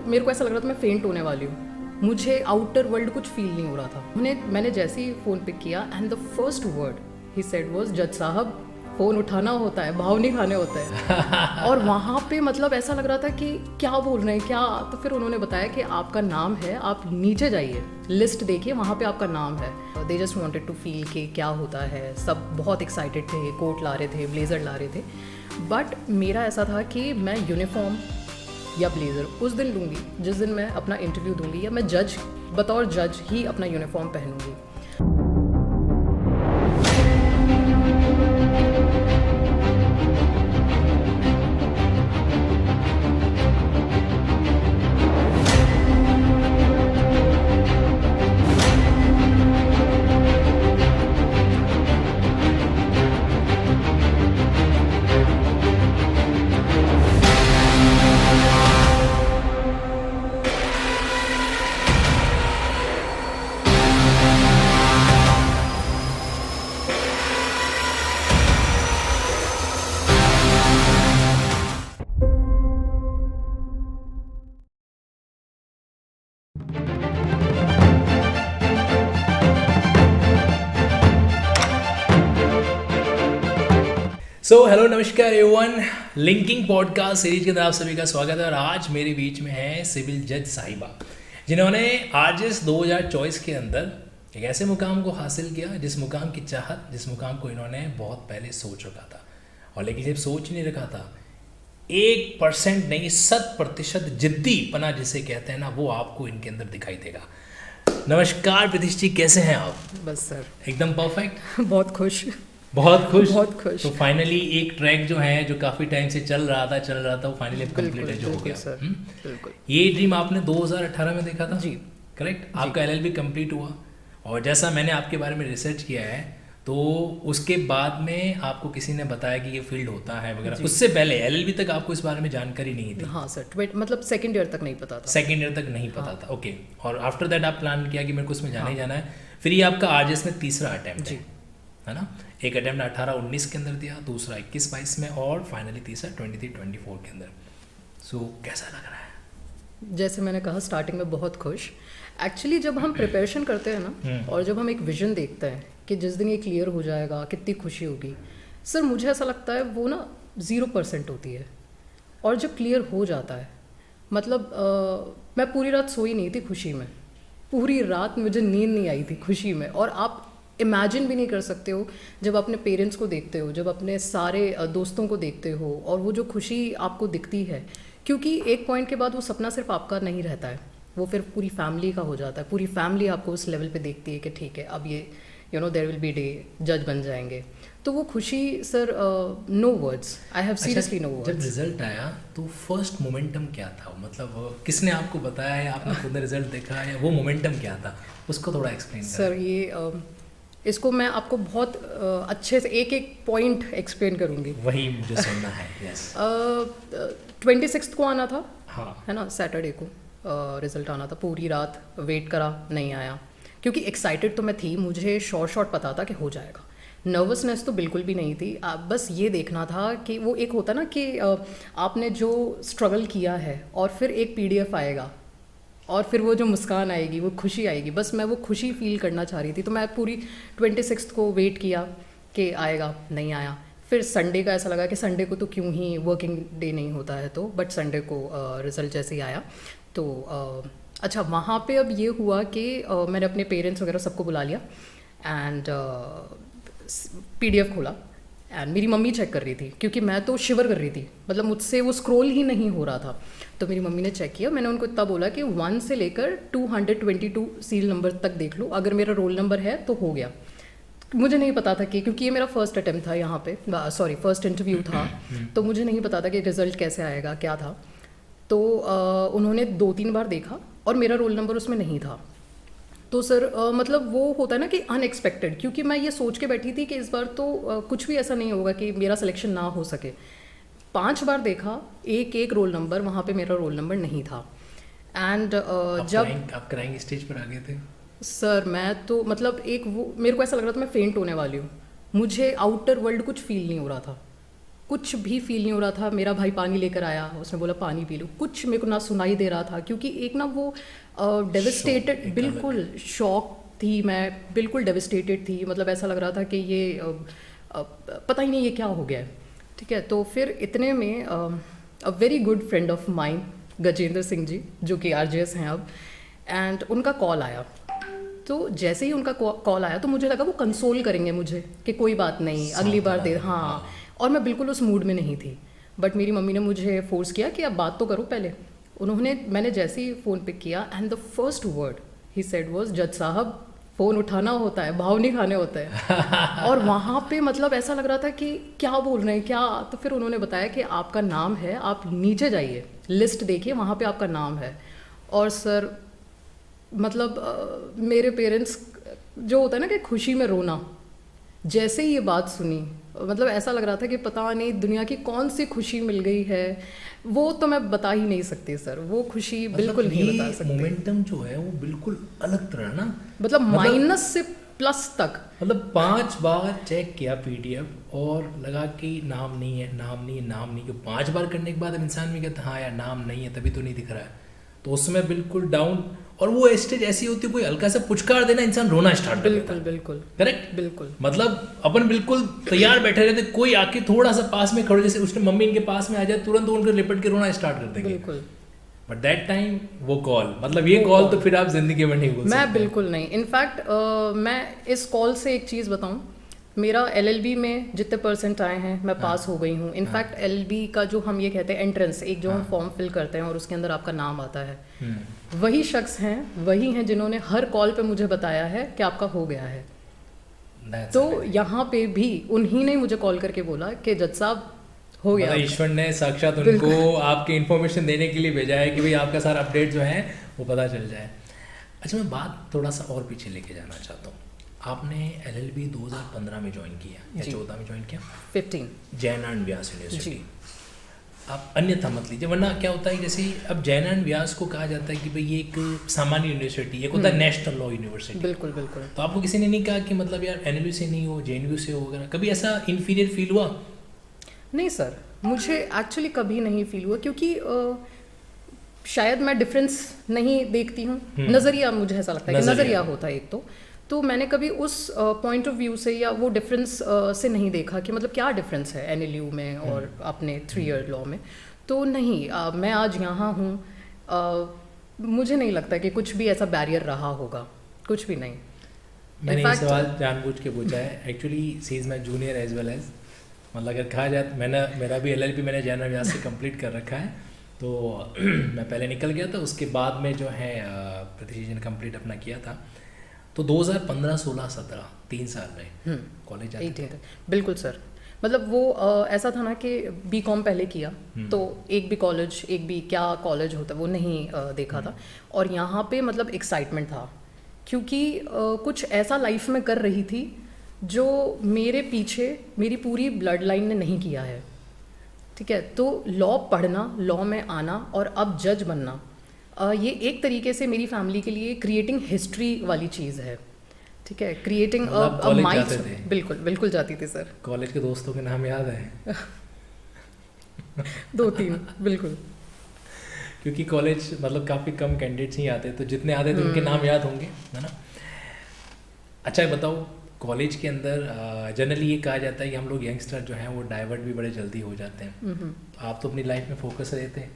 मेरे को ऐसा लग रहा था मैं फेंट होने वाली हूँ। मुझे आउटर वर्ल्ड कुछ फील नहीं हो रहा था। मैंने जैसे ही फ़ोन पिक किया and the first word he said was, जज साहब फ़ोन उठाना होता है, भाव नहीं खाने होते हैं। और वहाँ पे मतलब ऐसा लग रहा था कि क्या बोल रहे हैं क्या। तो फिर उन्होंने बताया कि आपका नाम है, आप नीचे जाइए, लिस्ट देखिए, वहाँ पे आपका नाम है। They just wanted to feel कि क्या होता है। सब बहुत एक्साइटेड थे, कोट ला रहे थे, ब्लेज़र ला रहे थे। बट मेरा ऐसा था कि मैं यूनिफॉर्म या ब्लेज़र उस दिन लूँगी जिस दिन मैं अपना इंटरव्यू दूँगी, या मैं बतौर जज ही अपना यूनिफॉर्म पहनूँगी। हेलो नमस्कार एवरीवन, लिंकिंग पॉडकास्ट सीरीज के अंदर आप सभी का स्वागत है। और आज मेरे बीच में है सिविल जज साहिबा, जिन्होंने आरजेएस 2024 के अंदर एक ऐसे मुकाम को हासिल किया जिस मुकाम की चाहत, जिस मुकाम को इन्होंने बहुत पहले सोच रखा था। और लेकिन जब सोच नहीं रखा था, 1% नहीं 100% जिद्दी पना जिसे कहते हैं ना, वो आपको इनके अंदर दिखाई देगा। नमस्कार प्रीतिश जी, कैसे हैं आप? बस सर, एकदम परफेक्ट। बहुत खुश। तो फाइनली एक ट्रैक जो है, जो काफ़ी टाइम से चल रहा था वो फाइनली कंप्लीट है, जो हो गया सर। बिल्कुल। ये ड्रीम आपने 2018 में देखा था? जी, करेक्ट। आपका एलएलबी कंप्लीट हुआ, और जैसा मैंने आपके बारे में रिसर्च किया है, तो उसके बाद में आपको किसी ने बताया कि ये फील्ड होता है वगैरह। उससे पहले एलएलबी तक आपको इस बारे में जानकारी नहीं थी? हाँ सर, मतलब सेकंड ईयर तक नहीं पता था। सेकंड ईयर तक नहीं पता था, ओके। और आफ्टर दैट आप प्लान किया कि मेरे को उसमें जाना ही जाना है। फिर ये आपका आरजेएस में तीसरा अटेम्प्ट है ना? एक अटेम्प्ट 18-19 के अंदर दिया, दूसरा 21-22 में, और फाइनली तीसरा 23-24 के अंदर। सो कैसा लग रहा है? जैसे मैंने कहा स्टार्टिंग में बहुत खुश। एक्चुअली जब हम प्रिपरेशन करते हैं ना, और जब हम एक विजन देखते हैं कि जिस दिन ये क्लियर हो जाएगा कितनी खुशी होगी, सर मुझे ऐसा लगता है वो ना 0% होती है। और जब क्लियर हो जाता है, मतलब मैं पूरी रात सोई नहीं थी खुशी में, पूरी रात मुझे नींद नहीं आई थी खुशी में। और आप इमेजिन भी नहीं कर सकते हो जब अपने पेरेंट्स को देखते हो, जब अपने सारे दोस्तों को देखते हो, और वो जो खुशी आपको दिखती है, क्योंकि एक पॉइंट के बाद वो सपना सिर्फ आपका नहीं रहता है, वो फिर पूरी फैमिली का हो जाता है। पूरी फैमिली आपको उस लेवल पे देखती है कि ठीक है, अब ये देयर विल बी डे जज बन जाएंगे। तो वो खुशी sir, no words, I have seriously no words. जब रिजल्ट आया तो फर्स्ट मोमेंटम क्या था? मतलब किसने आपको बताया है, आपने खुद ने रिजल्ट देखा, या वो मोमेंटम क्या था, उसको थोड़ा एक्सप्लेन करें। सर ये इसको मैं आपको बहुत अच्छे से एक एक पॉइंट एक्सप्लेन करूँगी। वही मुझे सुनना है। यस। 26 को आना था, हाँ, है ना, सैटरडे को रिजल्ट आना था। पूरी रात वेट करा, नहीं आया, क्योंकि एक्साइटेड तो मैं थी, मुझे शॉर्ट पता था कि हो जाएगा। नर्वसनेस तो बिल्कुल भी नहीं थी। बस ये देखना था कि वो एक होता ना कि आपने जो स्ट्रगल किया है, और फिर एक PDF आएगा, और फिर वो जो मुस्कान आएगी, वो खुशी आएगी। बस मैं वो खुशी फील करना चाह रही थी। तो मैं पूरी 26 को वेट किया कि आएगा, नहीं आया। फिर संडे का ऐसा लगा कि संडे को तो क्यों ही, वर्किंग डे नहीं होता है तो, बट संडे को रिज़ल्ट जैसे ही आया तो अच्छा, वहाँ पे अब ये हुआ कि मैंने अपने पेरेंट्स वगैरह सबको बुला लिया, एंड PDF खोला, एंड मेरी मम्मी चेक कर रही थी, क्योंकि मैं तो शिवर कर रही थी, मतलब मुझसे वो स्क्रॉल ही नहीं हो रहा था। तो मेरी मम्मी ने चेक किया। मैंने उनको इतना बोला कि 1 से लेकर 222 सील नंबर तक देख लो, अगर मेरा रोल नंबर है तो हो गया। मुझे नहीं पता था कि, क्योंकि ये मेरा फर्स्ट अटेम्प्ट था यहाँ पे, फर्स्ट इंटरव्यू था, तो मुझे नहीं पता था कि रिज़ल्ट कैसे आएगा, क्या था। तो उन्होंने 2-3 बार देखा, और मेरा रोल नंबर उसमें नहीं था। तो सर मतलब वो होता है ना कि अनएक्सपेक्टेड, क्योंकि मैं ये सोच के बैठी थी कि इस बार तो कुछ भी ऐसा नहीं होगा कि मेरा सिलेक्शन ना हो सके। 5 बार देखा, एक रोल नंबर, वहाँ पे मेरा रोल नंबर नहीं था। एंड जब आप क्राइंग स्टेज पर आ गए थे? सर मैं तो मतलब मेरे को ऐसा लग रहा था मैं फेंट होने वाली हूँ। मुझे आउटर वर्ल्ड कुछ फील नहीं हो रहा था। कुछ भी फील नहीं हो रहा था। मेरा भाई पानी लेकर आया, उसने बोला पानी पी लो, कुछ मेरे को ना सुनाई दे रहा था, क्योंकि एक ना वो डेविस्टेटेड, एक बिल्कुल शॉक थी मैं, बिल्कुल डेविस्टेटेड थी। मतलब ऐसा लग रहा था कि ये पता ही नहीं ये क्या हो गया है। ठीक है, तो फिर इतने में a very good friend of mine Gajendra Singh ji, जो कि RJS हैं अब, एंड उनका कॉल आया। तो जैसे ही उनका कॉल आया तो मुझे लगा वो कंसोल करेंगे मुझे कि कोई बात नहीं, अगली बार दे, हाँ। और मैं बिल्कुल उस मूड में नहीं थी, बट मेरी मम्मी ने मुझे फोर्स किया कि अब बात तो करो पहले। मैंने जैसे ही फ़ोन पिक किया, and the first word he said was, जज साहब फ़ोन उठाना होता है, भाव नहीं खाने होते हैं। और वहाँ पे मतलब ऐसा लग रहा था कि क्या बोल रहे हैं क्या। तो फिर उन्होंने बताया कि आपका नाम है, आप नीचे जाइए, लिस्ट देखिए, वहाँ पे आपका नाम है। और सर मतलब मेरे पेरेंट्स, जो होता है ना कि खुशी में रोना, जैसे ही ये बात सुनी, मतलब ऐसा लग रहा था कि पता नहीं दुनिया की कौन सी खुशी मिल गई है। वो तो मैं बता ही नहीं सकती सर, वो खुशी बिल्कुल नहीं बता सकती। मोमेंटम जो है वो बिल्कुल अलग तरह ना, मतलब माइनस से प्लस तक। मतलब 5 बार चेक किया PDF और लगा कि नाम नहीं है, नाम नहीं है, नाम नहीं है। 5 बार करने के बाद अब इंसान में कहता हाँ यार नाम नहीं है, तभी तो नहीं दिख रहा है। तो उस समय बिल्कुल डाउन। और वो स्टेज ऐसी होती है, कोई हल्का सा पुचकार देना, इंसान रोना स्टार्ट कर देता है। बिल्कुल करेक्ट, बिल्कुल। मतलब अपन बिल्कुल तैयार बैठे रहते, कोई आके थोड़ा सा पास में खड़ो, जैसे उसने मम्मी इनके पास में आ जाए, तुरंत उनको लिपट के रोना स्टार्ट कर देंगे। बिल्कुल। बट दैट टाइम वो कॉल, मतलब ये कॉल तो फिर आप जिंदगी में नहीं भूल सकते। मैं बिल्कुल नहीं। इनफैक्ट मैं इस कॉल से एक चीज़ बताऊं, मेरा LLB में जितने परसेंट आए हैं मैं पास हो गई हूँ। इनफैक्ट LLB का जो हम ये कहते हैं एंट्रेंस, एक जो हम फॉर्म फिल करते हैं और उसके अंदर आपका नाम आता है, वही शख्स हैं, वही हैं जिन्होंने हर कॉल पे मुझे बताया है कि आपका हो गया है। तो यहाँ पे भी उन्हीं ने मुझे कॉल करके बोला कि जज साहब हो गया। मतलब ईश्वर ने साक्षात उनको आपकी इन्फॉर्मेशन देने के लिए भेजा है कि भाई आपका सारा अपडेट जो है वो पता चल जाए। अच्छा, मैं बात थोड़ा सा और पीछे लेके जाना चाहता हूँ। आपने LLB 2015 में ज्वाइन किया या 14 में ज्वाइन किया? 15। Jain and Vyas university. आप अन्यथा मत लीजिए, वरना क्या होता है, जैसे अब जैन एंड व्यास को कहा जाता है कि भाई ये एक सामान्य यूनिवर्सिटी, एक होता है नेशनल लॉ यूनिवर्सिटी। बिल्कुल बिल्कुल। तो आपको किसी ने नहीं कहा कि मतलब यार NLU से नहीं हो, JNU से हो वगैरह? कभी ऐसा इन्फीरियर फील हुआ? नहीं सर, मुझे एक्चुअली कभी नहीं फील हुआ, क्योंकि शायद मैं डिफरेंस नहीं देखती हूँ। नज़रिया, मुझे ऐसा लगता है कि नज़रिया होता है एक तो मैंने कभी उस पॉइंट ऑफ व्यू से या वो डिफरेंस से नहीं देखा कि मतलब क्या डिफरेंस है NLU में और अपने 3 ईयर लॉ में। तो नहीं, मैं आज यहाँ हूँ, मुझे नहीं लगता कि कुछ भी ऐसा बैरियर रहा होगा, कुछ भी नहीं। मैंने ये सवाल जानबूझ के पूछा है, actually she is my junior as well as, मतलब अगर कहा जाए, मेरा भी LLB मैंने जैन एंड व्यास से कंप्लीट कर रखा है। तो मैं पहले निकल गया था, उसके बाद में जो है प्रतिष्ठा ने कंप्लीट अपना किया था। तो 2015, 16, 17 3 साल में कॉलेज जाते थे। बिल्कुल सर, मतलब वो ऐसा था ना कि BCom पहले किया, तो एक भी कॉलेज, एक भी क्या कॉलेज होता वो नहीं देखा था। और यहाँ पे मतलब एक्साइटमेंट था, क्योंकि कुछ ऐसा लाइफ में कर रही थी जो मेरे पीछे मेरी पूरी ब्लड लाइन ने नहीं किया है। ठीक है, तो लॉ पढ़ना, लॉ में आना और अब जज बनना, ये एक तरीके से मेरी फैमिली के लिए क्रिएटिंग हिस्ट्री वाली चीज़ है। ठीक है, क्रिएटिंग अ माइल। बिल्कुल बिल्कुल जाती थी सर। कॉलेज के दोस्तों के नाम याद है? 2-3 बिल्कुल। क्योंकि कॉलेज मतलब काफ़ी कम कैंडिडेट्स ही आते, तो जितने आते थे उनके नाम याद होंगे, है ना? अच्छा बताओ, कॉलेज के अंदर जनरली ये कहा जाता है कि हम लोग यंगस्टर जो हैं वो डाइवर्ट भी बड़े जल्दी हो जाते हैं। आप तो अपनी लाइफ में फोकस रहते हैं।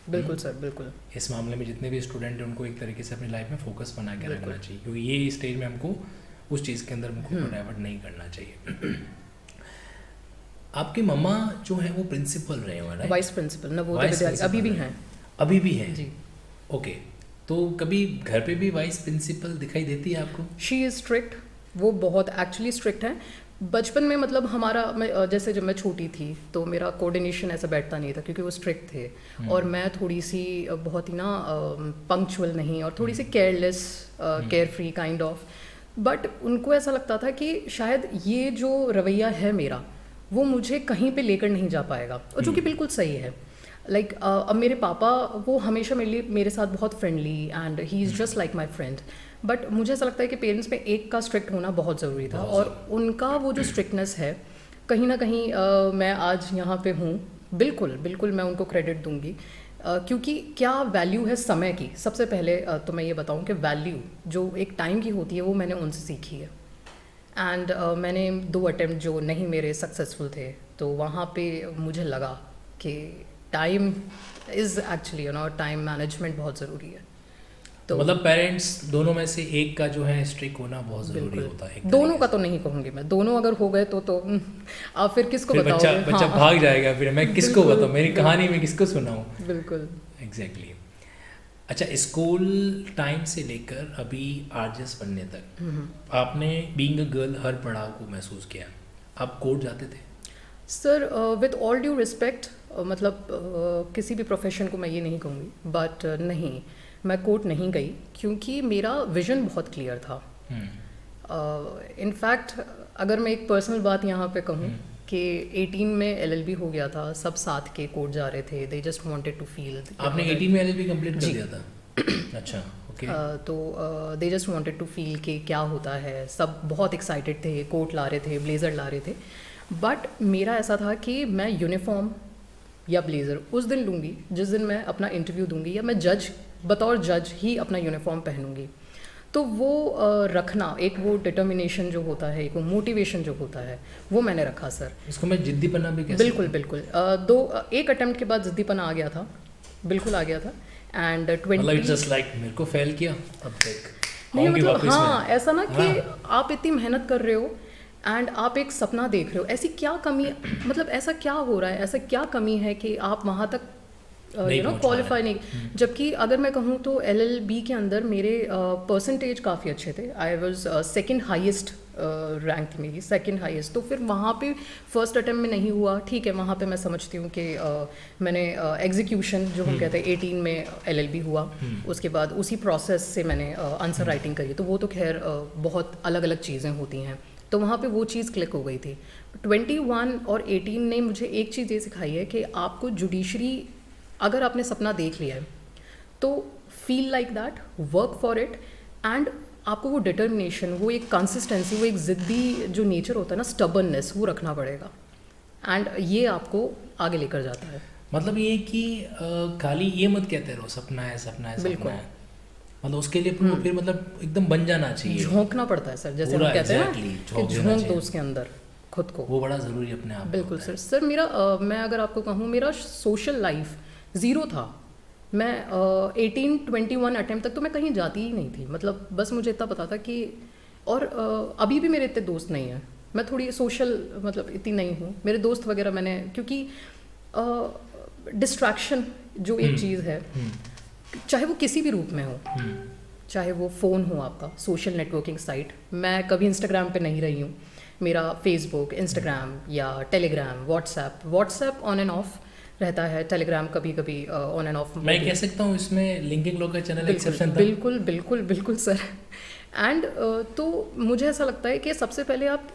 बिल्कुल सर, बिल्कुल। इस मामले में जितने भी स्टूडेंट हैं उनको एक तरीके से अपनी लाइफ में फोकस बना के रखना चाहिए, क्योंकि ये स्टेज में हमको उस चीज़ के अंदर हमको डाइवर्ट नहीं करना चाहिए। आपके मम्मा जो है वो प्रिंसिपल रहे हुए हैं? वाइस प्रिंसिपल नवोदय विद्यालय, अभी भी हैं। अभी भी हैं जी। ओके, तो कभी घर पे भी वाइस प्रिंसिपल दिखाई देती है आपको? शी इज़ स्ट्रिक्ट, वो बहुत एक्चुअली स्ट्रिक्ट हैं। बचपन में मतलब हमारा, जैसे जब मैं छोटी थी तो मेरा कोऑर्डिनेशन ऐसा बैठता नहीं था, क्योंकि वो स्ट्रिक्ट थे और मैं थोड़ी सी बहुत ही ना पंक्चुअल नहीं, और थोड़ी सी careless, care free kind of. But उनको ऐसा लगता था कि शायद ये जो रवैया है मेरा, वो मुझे कहीं पे लेकर नहीं जा पाएगा, और जो कि बिल्कुल सही है। लाइक अब मेरे पापा, वो हमेशा मेरे साथ बहुत friendly and he is just like my friend. But मुझे ऐसा लगता है कि पेरेंट्स में एक का स्ट्रिक्ट होना बहुत ज़रूरी था, और उनका वो जो स्ट्रिक्टनेस है कहीं ना कहीं मैं आज यहाँ पे हूँ, बिल्कुल बिल्कुल मैं उनको क्रेडिट दूंगी। क्योंकि क्या वैल्यू है समय की, सबसे पहले तो मैं ये बताऊँ कि वैल्यू जो एक टाइम की होती है वो मैंने उनसे सीखी है। एंड मैंने 2 अटेम्प्ट जो नहीं मेरे सक्सेसफुल थे, तो वहाँ पे मुझे लगा कि time is actually time management बहुत ज़रूरी है। तो मतलब पेरेंट्स दोनों में से एक का जो है स्ट्रिक्ट होना बहुत ज़रूरी बिल्कुल, होता है। दोनों का तो नहीं कहूँगी मैं, दोनों अगर हो गए तो आप फिर किसको फिर बताओगे? बच्चा हाँ, भाग जाएगा, फिर मैं किसको बिल्कुल, बताऊँ, मेरी कहानी में किसको सुनाऊँ। बिल्कुल। एग्जैक्टली। अच्छा, स्कूल टाइम से लेकर अभी आरजेएस बनने तक आपने बीइंग अ गर्ल हर पड़ाव को महसूस किया। आप कोर्ट जाते थे? Sir with all due respect, मतलब किसी भी प्रोफेशन को मैं ये नहीं कहूँगी, बट नहीं, मैं कोर्ट नहीं गई क्योंकि मेरा विजन बहुत क्लियर था। इनफैक्ट अगर मैं एक पर्सनल बात यहाँ पे कहूँ कि 18 में एलएलबी हो गया था, सब साथ के कोर्ट जा रहे थे, they just wanted to feel. आपने 18 में एलएलबी कंप्लीट कर जी। दिया था? अच्छा, ओके। तो they just wanted to feel कि क्या होता है, सब बहुत एक्साइटेड थे, कोट ला रहे थे, ब्लेज़र ला रहे थे। बट मेरा ऐसा था कि मैं यूनिफॉर्म या ब्लेज़र उस दिन लूँगी जिस दिन मैं अपना इंटरव्यू दूँगी, या मैं बतौर जज ही अपना यूनिफॉर्म पहनूँगी। तो वो रखना, एक वो डिटर्मिनेशन जो होता है, एक वो मोटिवेशन जो होता है, वो मैंने रखा सर। इसको मैं जिद्दीपना भी कह बिल्कुल बिल्कुल। एक अटेम्प्ट के बाद जिद्दीपना आ गया था, बिल्कुल आ गया था। एंड 20 मतलब इट्स जस्ट लाइक मेरे को फेल किया, अब देख नहीं, आऊंगी मतलब वापस हाँ, मैं। ऐसा ना कि हाँ। आप इतनी मेहनत कर रहे हो एंड आप एक सपना देख रहे हो, ऐसी क्या कमी, मतलब ऐसा क्या हो रहा है, ऐसा क्या कमी है कि आप वहाँ तक नहीं पहुंच पा क्वालिफाई रहे। नहीं। जबकि अगर मैं कहूँ तो एलएलबी के अंदर मेरे परसेंटेज काफ़ी अच्छे थे। I was second highest rank थी मेरी, सेकंड हाईएस्ट। तो फिर वहाँ पे फर्स्ट अटेम्प्ट में नहीं हुआ, ठीक है, वहाँ पे मैं समझती हूँ कि मैंने एग्जीक्यूशन जो हम कहते हैं 18 में एलएलबी हुआ, उसके बाद उसी प्रोसेस से मैंने आंसर राइटिंग करी, तो वो तो खैर बहुत अलग अलग चीज़ें होती हैं, तो वहाँ पे वो चीज़ क्लिक हो गई थी। 21 और 18 ने मुझे एक चीज़ ये सिखाई है कि आपको जुडिशरी, अगर आपने सपना देख लिया है तो feel like that, work for it, and आपको वो डिटर्मिनेशन, वो एक कंसिस्टेंसी, वो एक ज़िद्दी जो नेचर होता है ना, स्टबर्ननेस, वो रखना पड़ेगा, एंड ये आपको आगे लेकर जाता है। मतलब ये कि खाली ये मत कहते रहो सपना है सपना है सपना बिल्कुल। है, मतलब उसके लिए आपको फिर मतलब एकदम बन जाना चाहिए, झोंकना पड़ता है सर, जैसे हम पूरा कहते हैं ना exactly, कि झोंक देना झोंक दो चाहिए। उसके अंदर खुद को। वो बड़ा ज़रूरी अपने आप में बिल्कुल होता है। सर। सर मेरा मैं अगर आपको कहूँ, मेरा सोशल लाइफ ज़ीरो था। मैं 18-21 अटेम्प्ट तक तो मैं कहीं जाती ही नहीं थी, मतलब बस मुझे इतना पता था कि, और अभी भी मेरे इतने दोस्त नहीं हैं, मैं थोड़ी सोशल मतलब इतनी नहीं हूँ, मेरे दोस्त वगैरह मैंने, क्योंकि डिस्ट्रैक्शन जो एक चीज़ है, चाहे वो किसी भी रूप में हो, चाहे वो फ़ोन हो आपका, सोशल नेटवर्किंग साइट, मैं कभी इंस्टाग्राम पे नहीं रही हूँ, मेरा फेसबुक, इंस्टाग्राम या Telegram, WhatsApp on end of रहता है, टेलीग्राम कभी कभी ऑन एंड ऑफ। मैं कह सकता हूँ इसमें लिंकिंग लोग का चैनल एक्सेप्शन था। बिल्कुल बिल्कुल बिल्कुल सर। एंड तो मुझे ऐसा लगता है कि सबसे पहले आप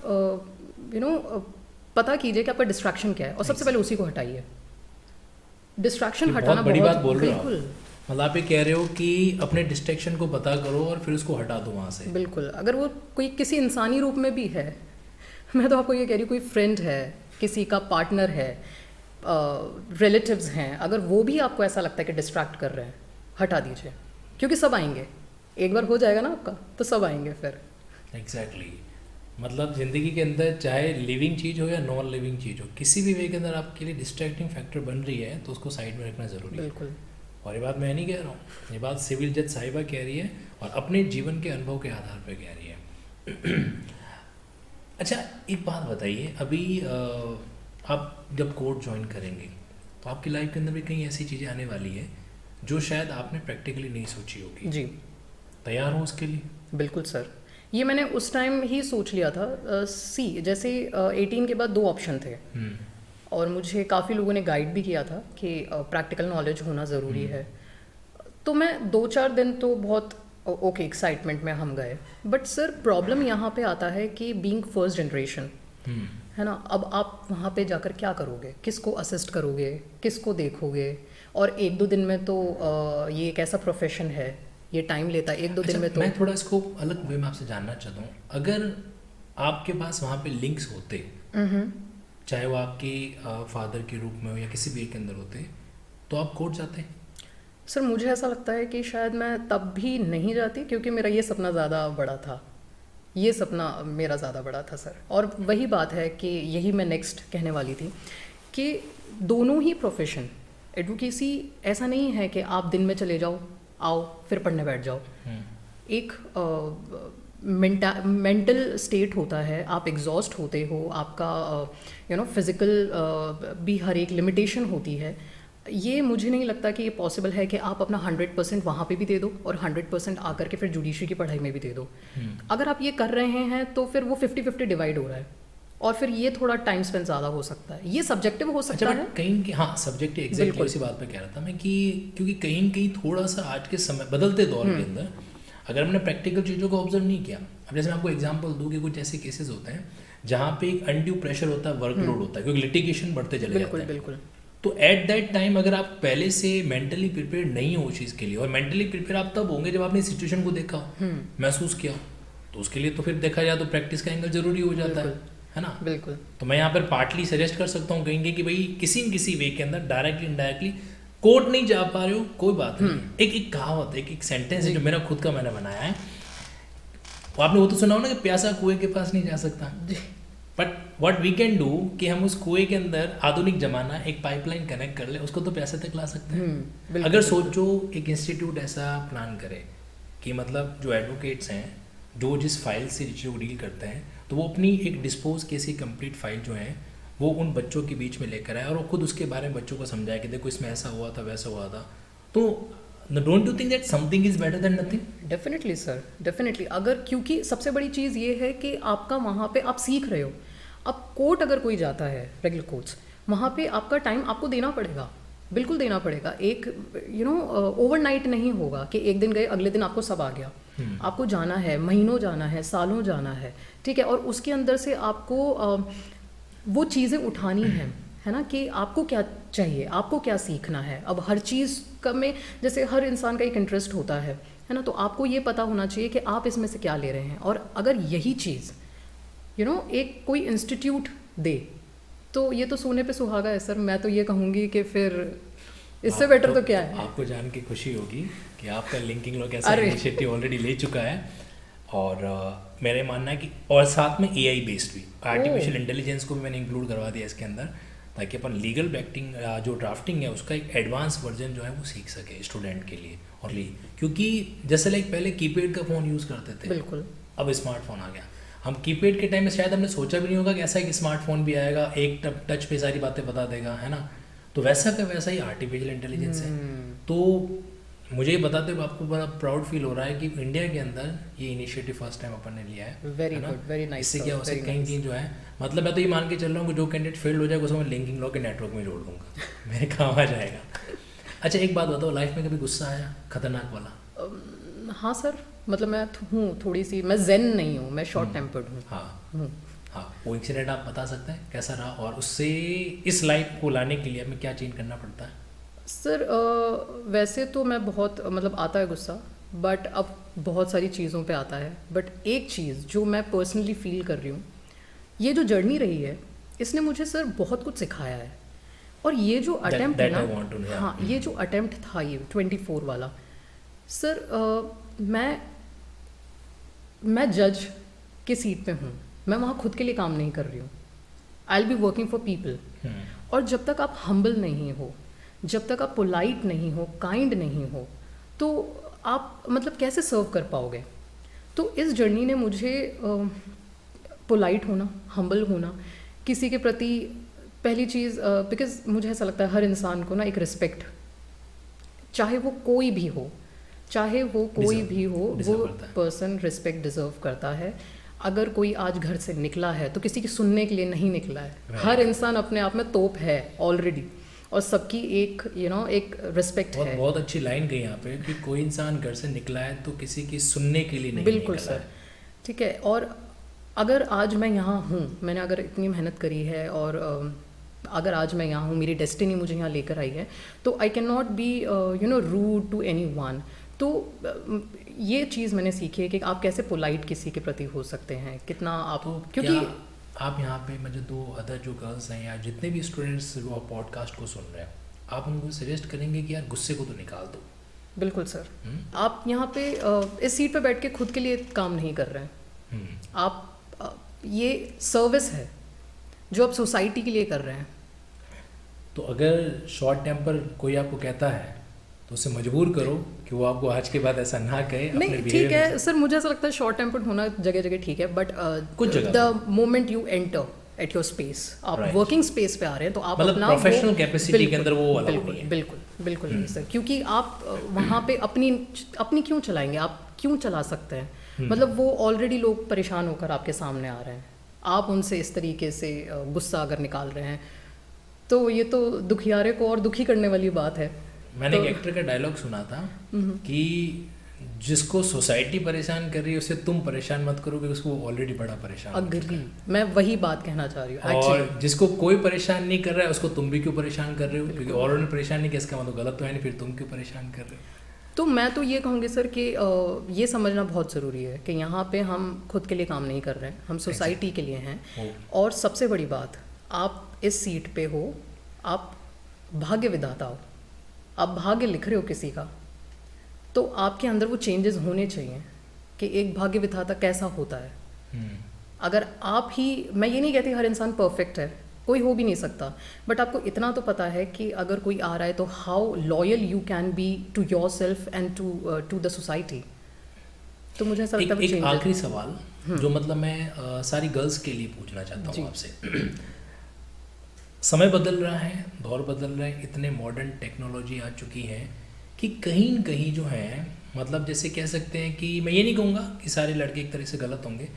पता कीजिए कि आपका डिस्ट्रैक्शन क्या है, और सबसे पहले उसी को हटाइए। डिस्ट्रैक्शन हटाना बड़ी बात बोल रहे हो बिल्कुल मतलब आप ये कह रहे हो कि अपने डिस्ट्रैक्शन को पता करो और फिर उसको हटा दो वहाँ से। बिल्कुल। अगर वो कोई किसी इंसानी रूप में भी है, मैं तो आपको ये कह रही हूँ, कोई फ्रेंड है, किसी का पार्टनर है, रिलेटिव्स हैं, अगर वो भी आपको ऐसा लगता है कि डिस्ट्रैक्ट कर रहे हैं, हटा दीजिए, क्योंकि सब आएंगे, एक बार हो जाएगा ना आपका तो सब आएंगे फिर। एग्जैक्टली मतलब ज़िंदगी के अंदर चाहे लिविंग चीज़ हो या नॉन लिविंग चीज़ हो, किसी भी वे के अंदर आपके लिए डिस्ट्रैक्टिंग फैक्टर बन रही है तो उसको साइड में रखना ज़रूरी है। बिल्कुल। और ये बात मैं नहीं कह रहा हूँ, ये बात सिविल जज साहिबा कह रही है और अपने जीवन के अनुभव के आधार पर कह रही है। अच्छा, एक बात बताइए, अभी आप जब कोर्ट ज्वाइन करेंगे तो आपकी लाइफ के अंदर भी कई ऐसी चीज़ें आने वाली है जो शायद आपने प्रैक्टिकली नहीं सोची होगी। जी तैयार हो उसके लिए? बिल्कुल सर, ये मैंने उस टाइम ही सोच लिया था। जैसे 18 के बाद 2 ऑप्शन थे, और मुझे काफ़ी लोगों ने गाइड भी किया था कि प्रैक्टिकल नॉलेज होना ज़रूरी है। तो मैं 2-4 दिन तो बहुत ओके एक्साइटमेंट में हम गए, बट सर प्रॉब्लम यहाँ पे आता है कि बीइंग फर्स्ट जनरेशन है ना, अब आप वहाँ पे जाकर क्या करोगे, किसको असिस्ट करोगे, किसको देखोगे, और 1-2 दिन में तो ये एक ऐसा प्रोफेशन है, ये टाइम लेता है 1-2 दिन में। तो मैं थोड़ा इसको अलग वे में आपसे जानना चाहता हूँ, अगर आपके पास वहाँ पे लिंक्स होते चाहे वो आपके फादर के रूप में हो या किसी भी एक के अंदर होते, तो आप कोर्ट जाते? सर मुझे ऐसा लगता है कि शायद मैं तब भी नहीं जाती, क्योंकि मेरा ये सपना ज़्यादा बड़ा था, ये सपना मेरा ज़्यादा बड़ा था सर। और वही बात है कि यही मैं नेक्स्ट कहने वाली थी कि दोनों ही प्रोफेशन, एडवोकेसी ऐसा नहीं है कि आप दिन में चले जाओ, आओ फिर पढ़ने बैठ जाओ। एक मेंटल स्टेट होता है, आप एग्जॉस्ट होते हो, आपका फिज़िकल भी हर एक लिमिटेशन होती है। ये मुझे नहीं लगता कि ये पॉसिबल है कि आप अपना 100% वहाँ पे भी दे दो और 100% आकर के फिर जुडिशरी की पढ़ाई में भी दे दो। अगर आप ये कर रहे हैं तो फिर वो 50-50 डिवाइड हो रहा है, और फिर ये थोड़ा टाइम स्पेंड ज़्यादा हो सकता है। ये सब्जेक्टिव हो सकता है कहीं, हाँ सब्जेक्टिव, एग्जैक्टली इसी बात पे कह रहा था मैं कि क्योंकि कहीं न कहीं थोड़ा सा आज के समय बदलते दौर के अंदर अगर हमने प्रैक्टिकल चीज़ों को ऑब्जर्व नहीं किया, अब जैसे मैं आपको एग्जांपल दूँ कि कुछ ऐसे केसेस होते हैं जहाँ पे एक अनड्यू प्रेशर होता है, वर्कलोड होता है, क्योंकि लिटिगेशन बढ़ते चले जाते हैं। बिल्कुल। तो एट दैट टाइम अगर आप पहले से मेंटली प्रिपेयर नहीं हो उस चीज़ के लिए, और मेंटली प्रिपेयर आप तब होंगे जब आपने सिचुएशन को देखा हो, महसूस किया हो, तो उसके लिए तो फिर देखा जाए तो प्रैक्टिस का एंगल जरूरी हो जाता है ना। बिल्कुल। तो मैं यहाँ पर पार्टली सजेस्ट कर सकता हूँ कहेंगे कि भाई किसी न किसी वे के अंदर डायरेक्टली इनडायरेक्टली कोर्ट नहीं जा पा रहे हो, कोई बात नहीं। एक कहावत, एक सेंटेंस है जो मेरा खुद का मैंने बनाया है, आपने वो तो सुना हो ना कि प्यासा कुएं के पास नहीं जा सकता। But what we can do कि हम उस कुएं के अंदर आधुनिक जमाना एक पाइपलाइन कनेक्ट कर ले, उसको तो प्यासे तक ला सकते हैं। अगर सोचो एक इंस्टीट्यूट ऐसा प्लान करे कि मतलब जो एडवोकेट्स हैं, जो जिस फाइल से चीज़ों को डील करते हैं, तो वो अपनी एक डिस्पोज कैसी कंप्लीट फाइल जो है वो उन बच्चों के बीच में लेकर आए और वो खुद उसके बारे में बच्चों को समझाए कि देखो इसमें ऐसा हुआ था, वैसा हुआ था। तो don't you think that something is better than nothing? Definitely sir, definitely. अगर, क्योंकि सबसे बड़ी चीज़ ये है कि आपका वहाँ पे आप सीख रहे हो। अब कोर्ट अगर कोई जाता है, रेगुलर कोर्ट्स, वहाँ पे आपका टाइम आपको देना पड़ेगा, बिल्कुल देना पड़ेगा। एक ओवरनाइट नहीं होगा कि एक दिन गए अगले दिन आपको सब आ गया। आपको जाना है, महीनों जाना है, सालों जाना है, ठीक है। और उसके अंदर से आपको वो चीज़ें उठानी है ना, कि आपको क्या चाहिए, आपको क्या सीखना है। अब हर चीज़ का में जैसे हर इंसान का एक इंटरेस्ट होता है ना, तो आपको ये पता होना चाहिए कि आप इसमें से क्या ले रहे हैं। और अगर यही चीज़ एक कोई इंस्टीट्यूट दे तो ये तो सोने पे सुहागा है सर। मैं तो ये कहूँगी कि फिर इससे बेटर तो क्या है। आपको जान के खुशी होगी कि आपका लिंकिंग लॉ ऐसा इनिशिएटिव ऑलरेडी ले चुका है, और मेरा मानना है कि और साथ में AI बेस्ड भी, आर्टिफिशियल इंटेलिजेंस को भी मैंने इंक्लूड करवा दिया इसके अंदर, ताकि अपन लीगल बैक्टिंग जो ड्राफ्टिंग है उसका एक एडवांस वर्जन जो है वो सीख सके स्टूडेंट के लिए। और क्योंकि जैसे लाइक पहले कीपैड का फ़ोन यूज़ करते थे, बिल्कुल, अब स्मार्टफोन आ गया। हम कीपैड के टाइम में शायद हमने सोचा भी नहीं होगा कि ऐसा एक स्मार्टफोन भी आएगा, एक टच पे सारी बातें बता देगा, है ना। तो वैसा का वैसा ही आर्टिफिशियल इंटेलिजेंस है। तो मुझे ये बताते हुए आपको बड़ा प्राउड फील हो रहा है कि इंडिया के अंदर ये इनिशिएटिव फर्स्ट टाइम अपन ने लिया है। Very good, very nice. इससे क्या हो सकता है कहीं जो है, मतलब मैं तो ये मान के चल रहा हूँ कि जो कैंडिडेट फेल हो जाएगा उसको मैं लिंकिंग लॉ के नेटवर्क में जोड़ दूंगा, मेरे काम आ जाएगा। अच्छा एक बात बताओ, लाइफ में कभी गुस्सा आया खतरनाक वाला? हाँ सर, मतलब मैं हूँ थोड़ी सी, मैं जेन नहीं हूँ, मैं शॉर्ट टेम्पर्ड हूँ। हाँ, वो इंसिडेंट आप बता सकते हैं कैसा रहा, और उससे इस लाइफ को लाने के लिए हमें क्या चेंज करना पड़ता है? सर वैसे तो मैं बहुत, मतलब आता है गुस्सा, बट अब बहुत सारी चीज़ों पे आता है। बट एक चीज़ जो मैं पर्सनली फील कर रही हूँ, ये जो जर्नी रही है इसने मुझे सर बहुत कुछ सिखाया है। और ये जो अटेम्प्ट है ना, हाँ ये जो अटेम्प्ट था ये 24 वाला सर, मैं जज की सीट पे हूँ, मैं वहाँ खुद के लिए काम नहीं कर रही हूँ। I will be working for people. और जब तक आप हम्बल नहीं हो, जब तक आप पोलाइट नहीं हो, काइंड नहीं हो, तो आप मतलब कैसे सर्व कर पाओगे। तो इस जर्नी ने मुझे पोलाइट होना, हम्बल होना, किसी के प्रति पहली चीज़, बिकॉज मुझे ऐसा लगता है हर इंसान को ना एक रिस्पेक्ट, चाहे वो कोई भी हो, वो पर्सन रिस्पेक्ट डिज़र्व करता है। अगर कोई आज घर से निकला है तो किसी की सुनने के लिए नहीं निकला है। हर इंसान अपने आप में तोप है ऑलरेडी, और सबकी एक एक रिस्पेक्ट है। बहुत अच्छी लाइन गई यहाँ पे कि कोई इंसान घर से निकला है तो किसी की सुनने के लिए नहीं निकला है। बिल्कुल सर, ठीक है। और अगर आज मैं यहाँ हूँ, मैंने अगर इतनी मेहनत करी है, और अगर आज मैं यहाँ हूँ, मेरी डेस्टिनी मुझे यहाँ लेकर आई है, तो I can not be rude to anyone. तो ये चीज़ मैंने सीखी है कि आप कैसे पोलाइट किसी के प्रति हो सकते हैं, कितना आप, क्योंकि आप यहाँ पे मुझे दो अदर जो गर्ल्स हैं या जितने भी स्टूडेंट्स वो पॉडकास्ट को सुन रहे हैं, आप उनको सजेस्ट करेंगे कि यार गुस्से को तो निकाल दो? बिल्कुल सर। हम्म? आप यहाँ पे इस सीट पे बैठ के खुद के लिए काम नहीं कर रहे हैं। हम्म, आप ये सर्विस है जो आप सोसाइटी के लिए कर रहे हैं। तो अगर शॉर्ट टेम्पर कोई आपको कहता है तो उसे मजबूर करो कि वो आपको आज के बाद ऐसा ना कहे। अपने नहीं, ठीक behavior है सर, मुझे ऐसा लगता है शॉर्ट टेम्पर्ड होना जगह जगह ठीक है, बट कुछ जगह the moment you enter at your space, आप Right. वर्किंग स्पेस पे आ रहे हैं तो आप मतलब अपना professional capacity के अंदर वो allowed बिल्कुल नहीं है। बिल्कुल बिल्कुल नहीं सर, क्योंकि आप वहाँ पे अपनी क्यों चलाएंगे, आप क्यों चला सकते हैं? मतलब वो ऑलरेडी लोग परेशान होकर आपके सामने आ रहे हैं, आप उनसे इस तरीके से गुस्सा अगर निकाल रहे हैं तो ये तो दुखियारे को और दुखी करने वाली बात है। मैंने तो- एक एक्टर का डायलॉग सुना था कि जिसको सोसाइटी परेशान कर रही है उससे तुम परेशान मत करो, क्योंकि उसको ऑलरेडी बड़ा परेशान हो चुका अग्री, है। मैं वही बात कहना चाह रही हूँ और एक्चुअली। जिसको कोई परेशान नहीं कर रहा है उसको तुम भी क्यों परेशान कर रहे हो? क्योंकि और उन्हें परेशान नहीं किया इसका मतलब गलत तो है नहीं, फिर तुम क्यों परेशान कर रहे हो? तो मैं तो ये कहूँगी सर कि ये समझना बहुत ज़रूरी है कि यहाँ पे हम खुद के लिए काम नहीं कर रहे हैं, हम सोसाइटी के लिए हैं। ओ, और सबसे बड़ी बात, आप इस सीट पे हो, आप भाग्य विधाता हो, आप भाग्य लिख रहे हो किसी का, तो आपके अंदर वो चेंजेस होने चाहिए कि एक भाग्य विधाता कैसा होता है। हम्म, अगर आप ही, मैं ये नहीं कहती हर इंसान परफेक्ट है, कोई हो भी नहीं सकता, बट आपको इतना तो पता है कि अगर कोई आ रहा है तो how loyal you can be to yourself and to the society. तो मुझे ऐसा लगता है एक वो आखिरी changes- सवाल जो मतलब मैं सारी गर्ल्स के लिए पूछना चाहता जी। हूँ आपसे। समय बदल रहा है, दौर बदल रहे हैं, इतने मॉडर्न टेक्नोलॉजी आ चुकी है कि कहीं न कहीं जो है, मतलब जैसे कह सकते हैं कि मैं ये नहीं कहूँगा कि सारे लड़के एक तरह से गलत होंगे,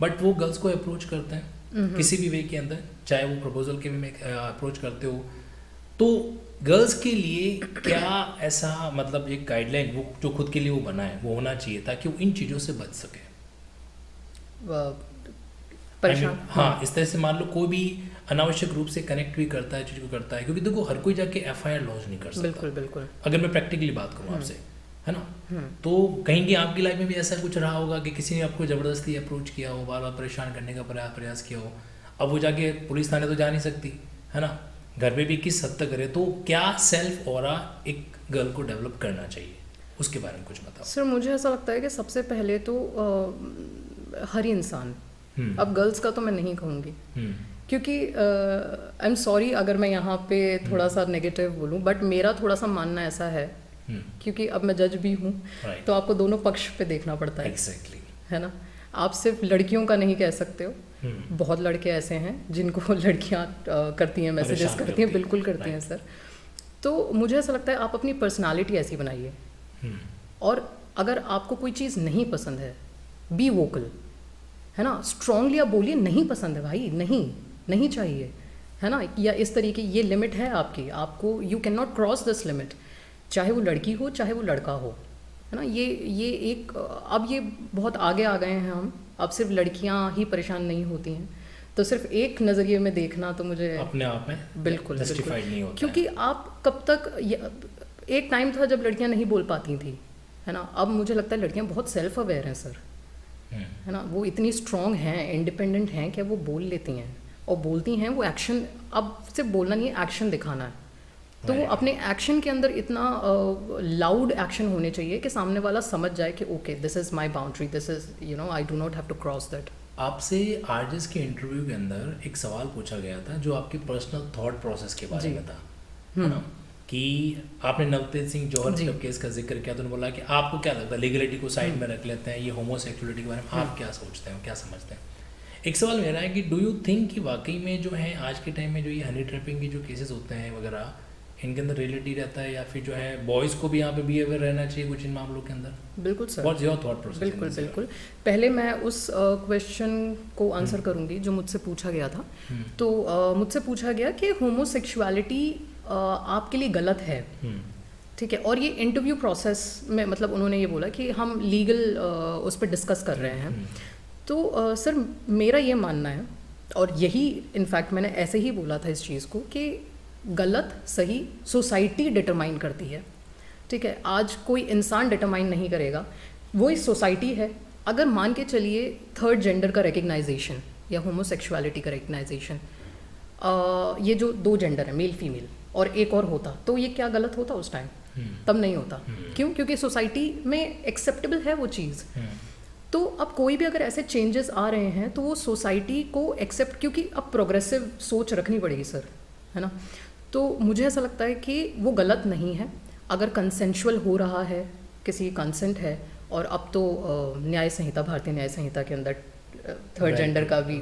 बट वो गर्ल्स को अप्रोच करते हैं किसी भी वे के अंदर, चाहे वो प्रपोजल के वे में अप्रोच करते हो, तो गर्ल्स के लिए क्या ऐसा मतलब एक गाइडलाइन वो जो खुद के लिए वो बनाए वो होना चाहिए ताकि वो इन चीज़ों से बच सके? परेशान। हाँ, इस तरह से मान लो कोई भी अनावश्यक रूप से कनेक्ट भी करता है, चीज़ को करता है, क्योंकि देखो हर कोई जाके FIR लॉन्च नहीं कर सकता। बिल्कुल बिल्कुल। अगर मैं प्रैक्टिकली बात करूँ आपसे, है ना, तो कहीं की आपकी लाइफ में भी ऐसा कुछ रहा होगा कि किसी ने आपको ज़बरदस्ती अप्रोच किया हो, बार बार परेशान करने का प्रयास किया हो, अब वो जाके पुलिस थाने तो जा नहीं सकती, है ना, घर पे भी किस हद तक करे, तो क्या सेल्फ ऑरा एक गर्ल को डेवलप करना चाहिए, उसके बारे में कुछ बताओ। सर मुझे ऐसा लगता है कि सबसे पहले तो हर इंसान, अब गर्ल्स का तो मैं नहीं कहूँगी, क्योंकि आई एम सॉरी अगर मैं यहाँ पे थोड़ा सा नेगेटिव बोलूँ, बट मेरा थोड़ा सा मानना ऐसा है, क्योंकि अब मैं जज भी हूँ, Right. तो आपको दोनों पक्ष पे देखना पड़ता है। एग्जैक्टली। है ना, आप सिर्फ लड़कियों का नहीं कह सकते हो, बहुत लड़के ऐसे हैं जिनको लड़कियां करती हैं, मैसेजेस परेशान करती हैं, करती हैं। बिल्कुल करती हैं सर। तो मुझे ऐसा लगता है आप अपनी पर्सनालिटी ऐसी बनाइए, और अगर आपको कोई चीज़ नहीं पसंद है, बी वोकल, है ना, स्ट्रांगली आप बोलिए नहीं पसंद है भाई, नहीं चाहिए, है ना, या इस तरीके, ये लिमिट है आपकी, आपको you can not cross this limit, चाहे वो लड़की हो चाहे वो लड़का हो, है ना। ये एक, अब ये बहुत आगे आ गए हैं हम, अब सिर्फ लड़कियां ही परेशान नहीं होती हैं, तो सिर्फ एक नज़रिए में देखना तो मुझे अपने आप में बिल्कुल जस्टिफाइड नहीं होता क्योंकि है। आप कब तक एक टाइम था जब लड़कियां नहीं बोल पाती थी, है ना, अब मुझे लगता है लड़कियां बहुत सेल्फ अवेयर हैं सर, है ना, वो इतनी स्ट्रांग हैं, इंडिपेंडेंट हैं कि वो बोल लेती हैं, और बोलती हैं वो एक्शन, अब सिर्फ बोलना नहीं है, एक्शन दिखाना है, तो वो अपने एक्शन के अंदर इतना लाउड एक्शन होने चाहिए कि सामने वाला समझ जाए कि okay this is my boundary, this is you know I do not have to cross that. आपसे आरजेस के इंटरव्यू के अंदर एक सवाल पूछा गया था जो आपके पर्सनल थॉट प्रोसेस के बारे जी। में था, है ना, कि आपने नवतेज सिंह जौहर जी। के केस का जिक्र किया, तो उन्होंने बोला कि आपको क्या लगता है, लीगलिटी को साइड में रख लेते हैं, ये होमोसेक्सुअलिटी के बारे में आप क्या सोचते हैं, क्या समझते हैं? एक सवाल मेरा है कि डू यू थिंक कि वाकई में जो है आज के टाइम में जो ये हनी ट्रैपिंग के जो केसेस होते हैं वगैरह, इनके अंदर रियलिटी रहता है, या फिर जो है बॉयज़ को भी यहाँ पे बिहेवियर रहना चाहिए कुछ इन मामलों के अंदर? बिल्कुल sir, what's your thought process? बिल्कुल बिल्कुल। पहले मैं उस क्वेश्चन को आंसर करूंगी जो मुझसे पूछा गया था। तो मुझसे पूछा गया कि होमोसेक्सुअलिटी आपके लिए गलत है, ठीक है, और ये इंटरव्यू प्रोसेस में मतलब उन्होंने ये बोला कि हम लीगल उस पर डिस्कस कर रहे हैं। तो सर मेरा ये मानना है, और यही इनफैक्ट मैंने ऐसे ही बोला था इस चीज़ को, कि गलत सही सोसाइटी डिटरमाइन करती है, ठीक है, आज कोई इंसान डिटरमाइन नहीं करेगा, वो इस सोसाइटी है। अगर मान के चलिए थर्ड जेंडर का रिकग्नाइजेशन या होमोसेक्सुअलिटी का रिकग्नाइजेशन, ये जो दो जेंडर है मेल फीमेल और एक और होता तो ये क्या गलत होता उस टाइम? तब नहीं होता। क्यों? क्योंकि सोसाइटी में एक्सेप्टेबल है वो चीज़। तो अब कोई भी अगर ऐसे चेंजेस आ रहे हैं तो वो सोसाइटी को एक्सेप्ट, क्योंकि अब प्रोग्रेसिव सोच रखनी पड़ेगी सर, है ना। तो मुझे ऐसा लगता है कि वो गलत नहीं है अगर कंसेंशुअल हो रहा है, किसी कंसेंट है। और अब तो न्याय संहिता, भारतीय न्याय संहिता के अंदर थर्ड जेंडर का भी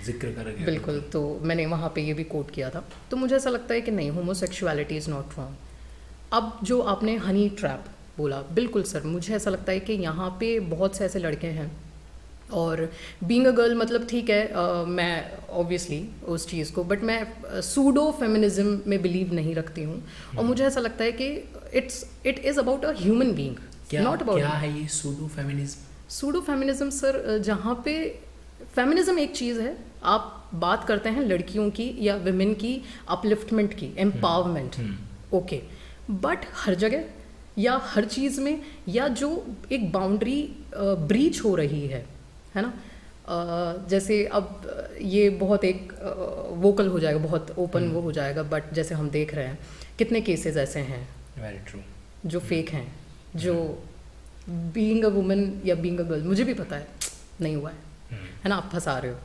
जिक्र करेंगे। बिल्कुल, तो मैंने वहाँ पे ये भी कोट किया था। तो मुझे ऐसा लगता है कि नहीं, होमोसेक्सुअलिटी इज़ नॉट रॉन्ग। अब जो आपने हनी ट्रैप बोला, बिल्कुल सर, मुझे ऐसा लगता है कि यहाँ पे बहुत से ऐसे लड़के हैं और बीइंग अ गर्ल मतलब ठीक है, मैं ऑब्वियसली उस चीज़ को, बट मैं सूडो फेमिनिज्म में बिलीव नहीं रखती हूँ। और मुझे ऐसा लगता है कि it is about a human being, not about. क्या है ये pseudo feminism? Pseudo feminism sir, जहाँ पे फेमिनिज्म एक चीज़ है, आप बात करते हैं लड़कियों की या विमेन की अपलिफ्टमेंट की, एम्पावरमेंट, ओके, बट हर जगह या हर चीज़ में, या जो एक बाउंड्री ब्रीच हो रही है ना, जैसे अब ये बहुत एक वोकल हो जाएगा, बहुत ओपन वो हो जाएगा, बट जैसे हम देख रहे हैं कितने केसेस ऐसे हैं वेरी ट्रू जो फेक हैं, जो बीइंग अ वुमन या बीइंग अ गर्ल, मुझे भी पता है नहीं हुआ है ना, आप फंसा रहे हो।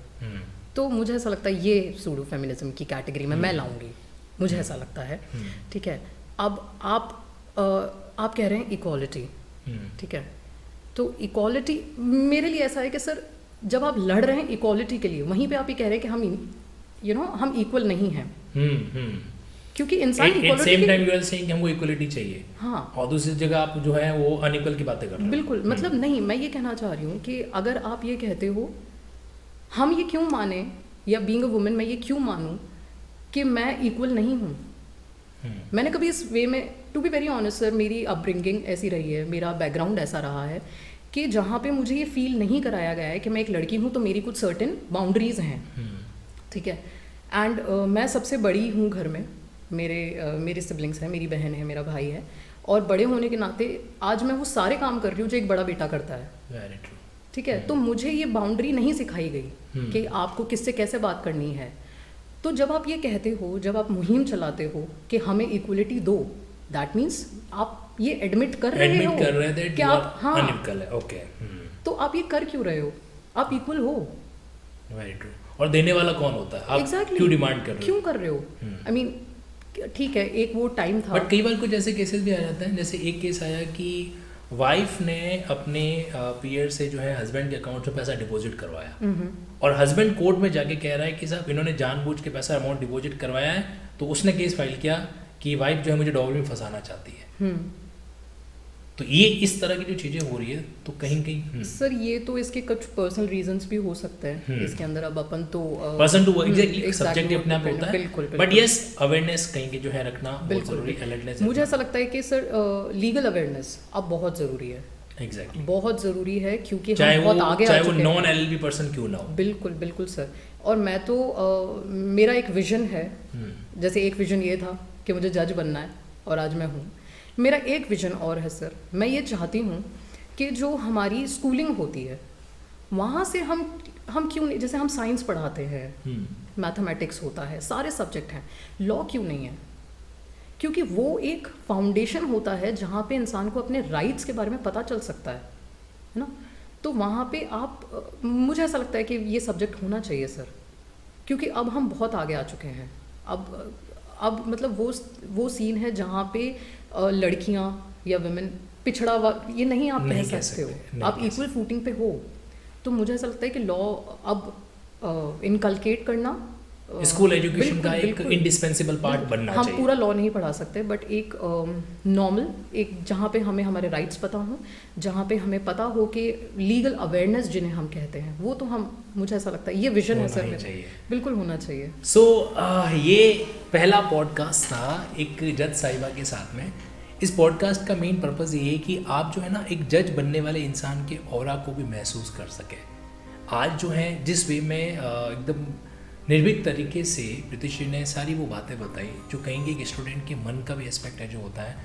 तो मुझे ऐसा लगता है ये सूडो फेमिनिज्म की कैटेगरी में मैं लाऊंगी, मुझे ऐसा लगता है। ठीक है, अब आप कह रहे हैं इक्वालिटी, ठीक है, तो इक्वालिटी मेरे लिए ऐसा है कि सर जब आप लड़ रहे हैं इक्वालिटी के लिए, वहीं पे आप ये कह रहे हैं कि हम हम इक्वल नहीं हैं, क्योंकि इंसान equality same time you are saying कि हमको इक्वलिटी चाहिए, हाँ, और दूसरी जगह आप जो है वो अनइक्वल की बातें कर रहे हैं। बिल्कुल, मतलब नहीं, मैं ये कहना चाह रही हूँ कि अगर आप ये कहते हो, हम ये क्यों माने, या बीइंग अ वुमेन मैं ये क्यों मानूं कि मैं इक्वल नहीं हूँ। मैंने कभी इस वे में, to be very honest sir, मेरी अपब्रिंगिंग ऐसी रही है, मेरा बैकग्राउंड ऐसा रहा है कि जहाँ पे मुझे ये फील नहीं कराया गया है कि मैं एक लड़की हूँ तो मेरी कुछ सर्टेन बाउंड्रीज़ हैं, ठीक है। एंड मैं सबसे बड़ी हूँ घर में, मेरे सिबलिंग्स हैं, मेरी बहन है, मेरा भाई है, और बड़े होने के नाते आज मैं वो सारे काम कर रही हूँ जो एक बड़ा बेटा करता है। Very true. ठीक है, तो मुझे ये बाउंड्री नहीं सिखाई गई कि आपको किससे कैसे बात करनी है। तो जब आप ये कहते हो, जब आप मुहिम चलाते हो कि हमें इक्वलिटी दो, दैट मीन्स आप ये एडमिट कर रहे हो कि आप अनइक्वल है। ओके, तो आप ये कर क्यों रहे हो? आप इक्वल हो। Very true. और देने वाला कौन होता है? आप exactly. क्यों डिमांड कर रहे हो? क्यों कर रहे हो? आई मीन ठीक है, एक वो टाइम था, बट कई बार कुछ ऐसे केसेस भी आ जाते हैं, जैसे एक केस आया कि वाइफ ने अपने पीयर से जो है हस्बैंड के अकाउंट में पैसा डिपॉजिट करवाया, और हस्बैंड कोर्ट में जाके कह रहा है कि साहब इन्होंने जानबूझ के पैसा अमाउंट डिपॉजिट करवाया है, तो उसने केस फाइल किया कि वाइफ जो है मुझे डॉवरी में फंसाना चाहती है। तो ये इस तरह की जो चीज़ें हो रही है, तो कहीं कहीं सर ये तो इसके कुछ पर्सनल रीजंस भी हो सकते हैं इसके अंदर। अब अपन तो पर्सन टू एग्जैक्टली सब्जेक्ट अपने आप होता है, बिल्कुल, बट यस अवेयरनेस कहीं के जो है रखना बहुत जरूरी, अलर्टनेस। मुझे ऐसा लगता है कि सर लीगल अवेयरनेस अब बहुत ज़रूरी है, एग्जैक्टली बहुत ज़रूरी है, क्योंकि चाहे हम बहुत आगे आ चाहे वो चुके हैं। नॉन एलएलबी पर्सन क्यों ना हो। बिल्कुल बिल्कुल सर। और मैं तो मेरा एक विजन है, जैसे एक विजन ये था कि मुझे जज बनना है और आज मैं हूँ। मेरा एक विजन और है सर, मैं ये चाहती हूँ कि जो हमारी स्कूलिंग होती है वहाँ से हम क्यों नहीं, जैसे हम साइंस पढ़ाते हैं, मैथमेटिक्स होता है, सारे सब्जेक्ट हैं, लॉ क्यों नहीं है? क्योंकि वो एक फाउंडेशन होता है जहाँ पे इंसान को अपने राइट्स के बारे में पता चल सकता है ना। तो वहाँ पे आप, मुझे ऐसा लगता है कि ये सब्जेक्ट होना चाहिए सर, क्योंकि अब हम बहुत आगे आ चुके हैं। अब मतलब वो सीन है जहाँ पे लड़कियाँ या विमेन पिछड़ा ये नहीं आप कह सकते हो, आप इक्वल फूटिंग पे हो। तो मुझे ऐसा लगता है कि लॉ अब इनकलकेट करना स्कूल एजुकेशन का एक इंडिस्पेंसिबल पार्ट बनना चाहिए। हम पूरा लॉ नहीं पढ़ा सकते, बट एक नॉर्मल, एक जहाँ पे हमें हमारे राइट्स पता हो, जहाँ पे हमें पता हो कि लीगल अवेयरनेस जिन्हें हम कहते हैं, वो तो हम, मुझे ऐसा लगता है ये विजन है सर मेरा, बिल्कुल होना चाहिए। सो ये पहला पॉडकास्ट था एक जज साहिबा के साथ में। इस पॉडकास्ट का मेन पर्पज़ ये है कि आप जो है ना एक जज बनने वाले इंसान के ऑरा को भी महसूस कर सके। आज जो है जिस वे में एकदम निर्भीक तरीके से प्रीतिश जी ने सारी वो बातें बताई जो कहेंगे कि स्टूडेंट के मन का भी एस्पेक्ट है जो होता है।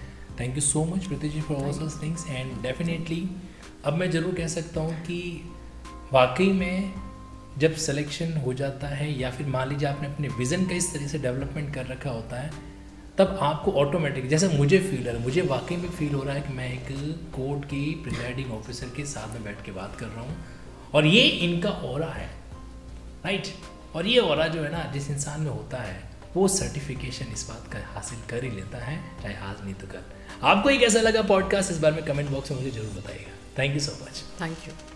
Thank you so much Pritish ji for all those things. And definitely अब मैं ज़रूर कह सकता हूँ कि वाकई में जब सिलेक्शन हो जाता है या फिर मान लीजिए आपने अपने विज़न का इस तरह से डेवलपमेंट कर रखा होता है, तब आपको ऑटोमेटिक, जैसे मुझे फील है, मुझे वाकई में फील हो रहा है कि मैं एक कोर्ट की प्रिजाइडिंग ऑफिसर के साथ में बैठ के बात कर रहा हूँ और ये इनका ऑरा है, राइट। और ये ऑरा जो है ना, जिस इंसान में होता है वो सर्टिफिकेशन इस बात का हासिल कर ही लेता है, चाहे आज नहीं तो कल। आपको ये कैसा लगा पॉडकास्ट, इस बारे में कमेंट बॉक्स में मुझे जरूर बताइएगा। Thank you so much. Thank you.